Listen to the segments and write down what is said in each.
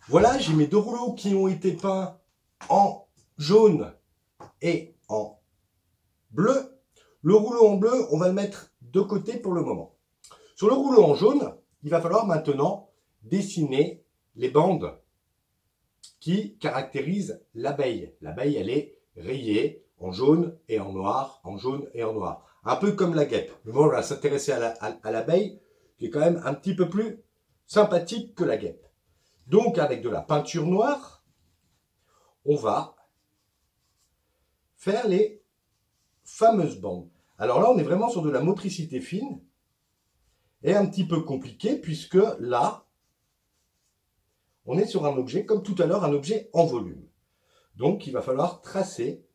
Voilà, j'ai mes deux rouleaux qui ont été peints en jaune et en bleu. Le rouleau en bleu, on va le mettre de côté pour le moment. Sur le rouleau en jaune, il va falloir maintenant dessiner les bandes qui caractérisent l'abeille. L'abeille, elle est rayée en jaune et en noir, en jaune et en noir. Un peu comme la guêpe. Mais bon, on va s'intéresser à l'abeille, qui est quand même un petit peu plus sympathique que la guêpe. Donc, avec de la peinture noire, on va faire les fameuses bandes. Alors là, on est vraiment sur de la motricité fine et un petit peu compliqué, puisque là, on est sur un objet, comme tout à l'heure, un objet en volume. Donc, il va falloir tracer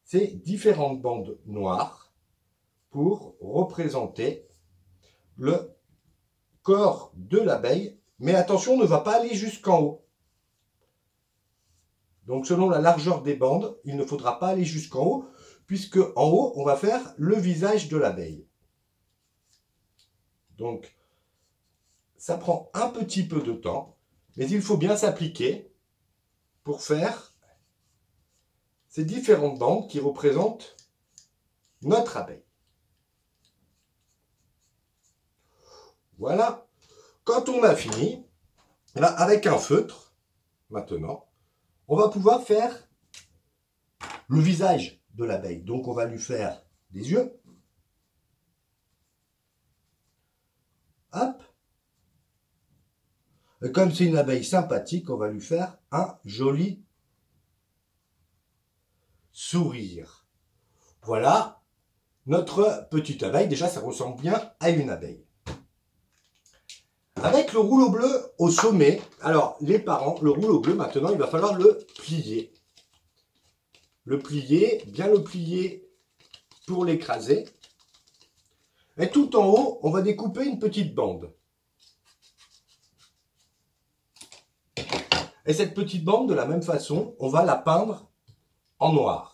ces différentes bandes noires pour représenter le corps de l'abeille. Mais attention, on ne va pas aller jusqu'en haut. Donc, selon la largeur des bandes, il ne faudra pas aller jusqu'en haut, puisque en haut, on va faire le visage de l'abeille. Donc, ça prend un petit peu de temps, mais il faut bien s'appliquer pour faire ces différentes bandes qui représentent notre abeille. Voilà. Quand on a fini, là, avec un feutre, maintenant, on va pouvoir faire le visage de l'abeille. Donc, on va lui faire des yeux. Hop. Et comme c'est une abeille sympathique, on va lui faire un joli sourire. Voilà notre petite abeille. Déjà, ça ressemble bien à une abeille. Avec le rouleau bleu au sommet, alors les parents, le rouleau bleu maintenant, il va falloir le plier. Le plier, bien le plier pour l'écraser. Et tout en haut, on va découper une petite bande. Et cette petite bande, de la même façon, on va la peindre en noir.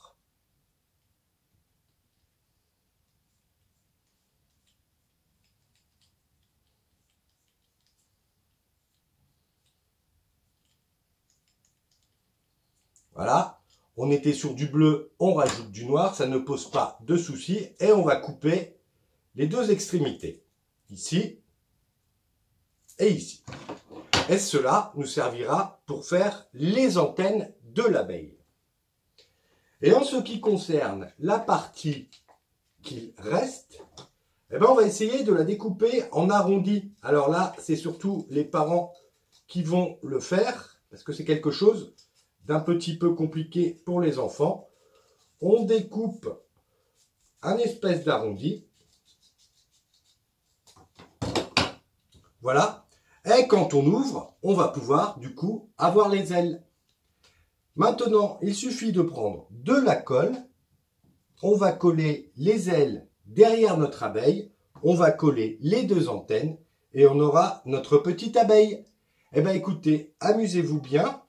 Voilà, on était sur du bleu, on rajoute du noir, ça ne pose pas de souci. Et on va couper les deux extrémités, ici et ici. Et cela nous servira pour faire les antennes de l'abeille. Et en ce qui concerne la partie qui reste, eh ben on va essayer de la découper en arrondi. Alors là, c'est surtout les parents qui vont le faire, parce que c'est quelque chose d'un petit peu compliqué pour les enfants. On découpe un espèce d'arrondi. Voilà. Et quand on ouvre, on va pouvoir du coup avoir les ailes. Maintenant, il suffit de prendre de la colle. On va coller les ailes derrière notre abeille. On va coller les deux antennes et on aura notre petite abeille. Eh bien écoutez, amusez-vous bien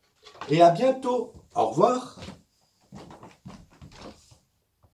et à bientôt. Au revoir.